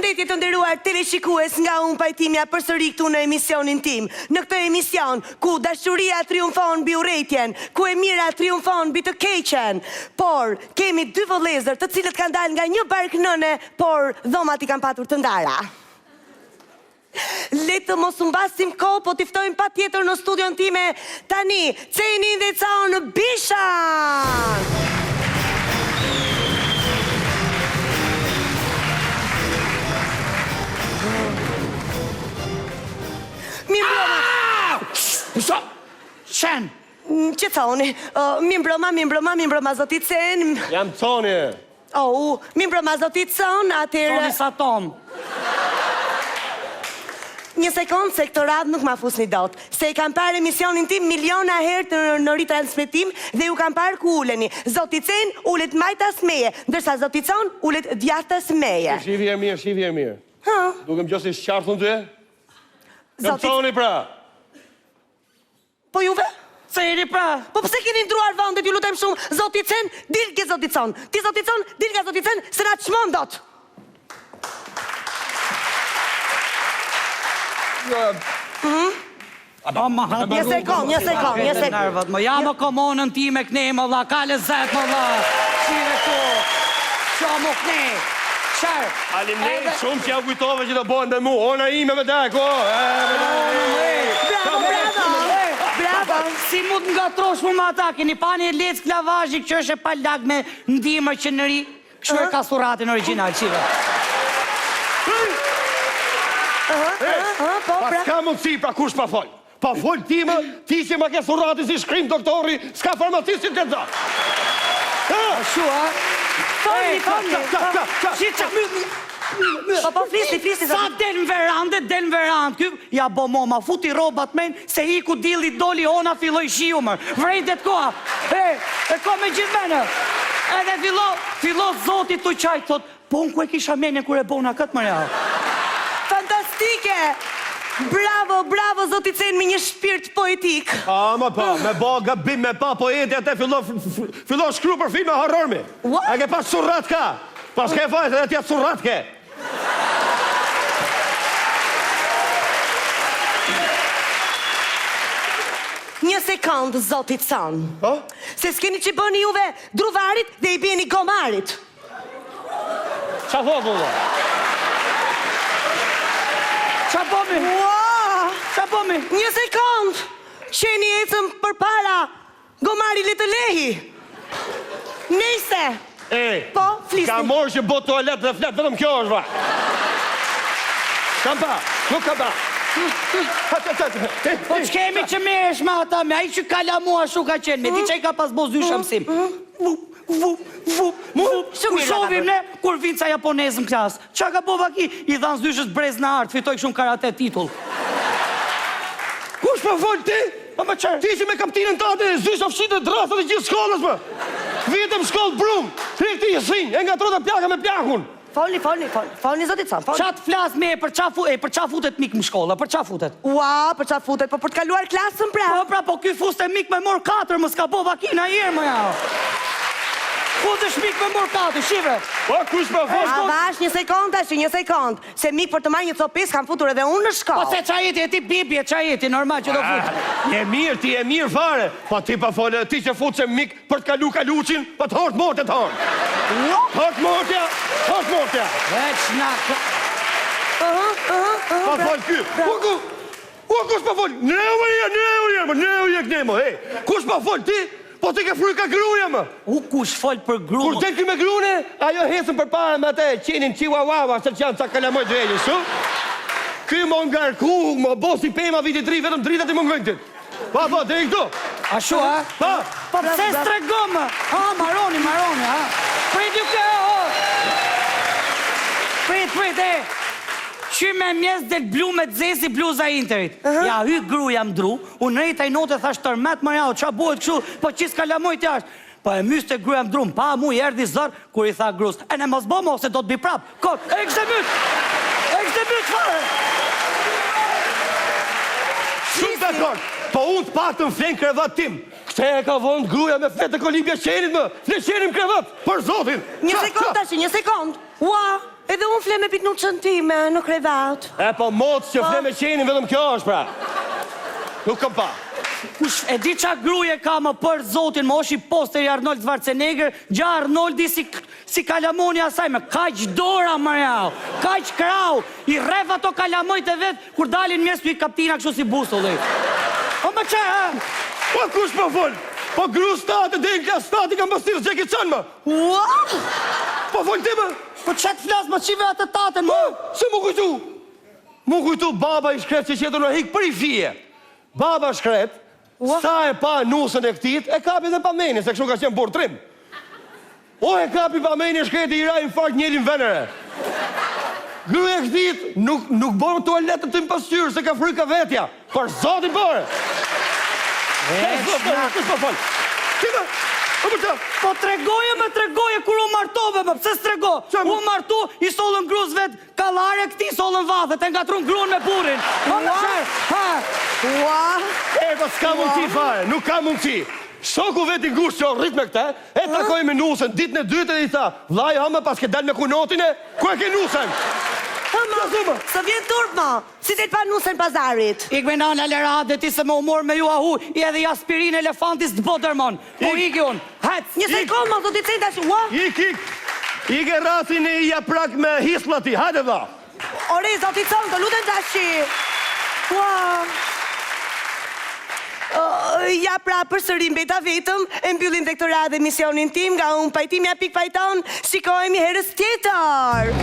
Përshëndetje të nderuar teleshikues nga unë pajtimja përsëri këtu në emisionin tim. Në këtë emision, ku dashuria triumfon mbi urrëtitjen, ku e mira triumfon mbi të keqen, por kemi dy vëllezër të cilët kanë dalë nga një bark nëne, por dhomat i kanë patur të ndara. Le të mos u mbasim kohë, po t'i ftojmë patjetër në studion time tani Cenin dhe Caun Bishan. Sa? Qen? Që thoni? Mi mbroma zotit Cen. Jam Coni. Mi mbroma zotit Cen, atëherë... Coni sa Tom. Një sekund, se këtë radhë nuk ma fusni dot. Se i kam parë emisionin tim miliona herë në ritransmetim dhe ju kam parë ku uleni. Zoti Cen ulet majtas meje, ndërsa zoti Con ulet djathtas meje. Shivje mirë. Duke më gjosi shqartë në ty? Jam Coni pra. Po juve? Ceni pra. Po pse keni ndruar vendet, ju lutem shumë, zoti Cen, dil ke zoti Con. Ti zoti Con, dil nga zoti Cen, se na çmon dot. Një sekond. Ja më komonën ti me kne, më dha, ka lezet, më dha. Shire tu, qa më kne. Qërë. Faleminderit shumë që ja kujtove që të bojnë dhe mu. Ona ime me dek, Bravo. Si mund nga trosh mu ma ta, keni pa një lec klavazhi që është e palag me ndimër që nëri, kështu e ka suratin original, qive. Pas ka mundësi, pra kush pa fol? Pa fol time, ti që ma ke suratin si shkrim doktori, s'ka farmacistin të dha. Shua. Po flisni. Sa del në verandë, ja bo moma, futi robat men, se hi ku dili doli, ona filloj shiumër. Vrejtet koha, e ko me gjithë mene. Edhe fillo zotit të qaj, thot, po unë ku e kisha mene kër e bona këtë mërea. Fantastike! Bravo, zoti Cen me një shpirt poetik. Ma pa, me ba gabim, me pa poeti, atë fillo shkru për filme harrormi. A ke pas surrat ka? Pas ke fajt edhe tja surrat ke. Një sekund, zoti Con. Se s'keni që bëni juve druvarit dhe i bjeni gomarit. Qa thot, vëlla? Qa bomi? Një sekund! Qeni ecëm për para, gomari le të lehi. Nese. Po, flisni. Ka morë që bo toalet dhe flet, vetëm kjo është, va. Nuk kam pa. Po që kemi që meresh ma ata me, a i që kala mua shu ka qenë, me di që i ka pas bo zyshë mësim. Shovim ne, kur vinë ca japonezë në klasë. Qa ka bo vaki, i dhanë zyshës brez në artë, fitoj shumë karate titull. Kush për folë ti? Ti që me kaptinën tate, zyshë ofshitë dhe drasët e gjithë shkollës, për. Vitëm shkollë brumë, trekti i sinj, e nga trota pjaka me pjakun. Falni zotit Con. Qa të flasë me për qa futet mik më shkolla, për qa futet? Për qa futet, po për të kaluar klasën pra. Po ky fuste mik me mor 4, më s'ka bo vakina i më ja. Futesh mik me mor 4, shive. Po, kush për fos? Avash, një sekund. Se mik për të marrë një copis, kam futur edhe unë në shkollë. Po se qa jeti, e ti bibje, qa jeti, normal që do futë. Ti e mirë fare. Po ti pa folë, ti që futë se mik për të kaluqin, po të hortë mortë të hortë. Hortë mortja. Veç na... Pa folë ky. Kush pa folë? Ne u je, kush pa folë ti? Po ti ke fry ka gruja më. Kush folë për gruja? Kur del ky me grune, ajo hesën për para me atë qenin chihuahua, se që janë ca kalamoj dvejnë, shu? Ky më ngarku, më bosi pema viti 3, vetëm dritat i më ngëngtit. Po, dhe i këtu. A shu, ha? Po, pse s'tregomë? Maroni, ha? Prit ju kjo, Prit, Qy me mjes del blu me të zesi bluza Interit. Ja, hy gruja më dru, unë rejta i note thash tërmet më jau, qa buhet këshu, po qis kalamoj t'jasht. Po e myste gruja më dru, pa mu i erdi zër, kur i tha grus, e ne mos bomo, se do t'bi prap. Kot, e kështë myt, fare. Shumë dakord, po unë t'patën flen krevat tim. Kte e ka vonë gruja me fletë e kolibja qenit më, fle qenim krevat, për zotin. Një sekund. Edhe unë fle me pitnuçën time në krevat. E po mocë që fle me qenin, vetëm kjo është pra. Nuk kam pa. Kush e di qa gruje ka më për zotin, më oshi posteri Arnold Schwarzenegger, gja Arnoldi si kalamoni asaj, me kaq dora më jau, kaq krau, i rref ato kalamojt e vetë, kur dalin mjes të i kaptina kështu si busulli. O më që, Po kush po fol? Po gru statë, dhe në klas statë i kam pastirë Jackie Chan më. Ua! Po fol ti më? po që të flasë më qive atë tatën më? Se mu kujtu? Mu kujtu baba i shkret që qetur në hikë për i fije. Baba shkret, sa e pa nusën e këtit, e kapi dhe pa meni, se kështu ka qenë borë trim. O e kapi pa meni shkret i ra infarkt njërin venere. Gruja e këtit nuk borë toaletën të më pasyrë, se ka fryka vetja. Për zotin bërë. Kështë po folë. Kima, Po tregoje kur u martove më, pse s'trego? U martu, i sollën gruz vet kallare, këti sollën vathet, e ngatrun gruan me burrin. Po më shër, Ua! E, po s'ka mundësi fare, nuk ka mundësi. Shoku vet i ngushtë që o rrit me këte, e takoj me nusën, ditën e dytë dhe i tha, vlaj hama pas ke dal me kunotin e, ku e ke nusën? Së vjen turp ma, si të pa nusën pazarit. Ik me nana lera dhe ti se më umor me ju ahu, i edhe i aspirin elefantis të bodërmon. Po iki unë, hec. Një sekund ma, do t'i cejnë tash, ua! Ik e rasin e i aprak me hislati, hajde dha. Ore, zoti conë, të lutën tashi. Ua! Ja pra përsërim beta vetëm, e mbyllim dhe këtë radhë emisionin tim nga unë pajtimja pik pajton, shikojmë herës tjetër.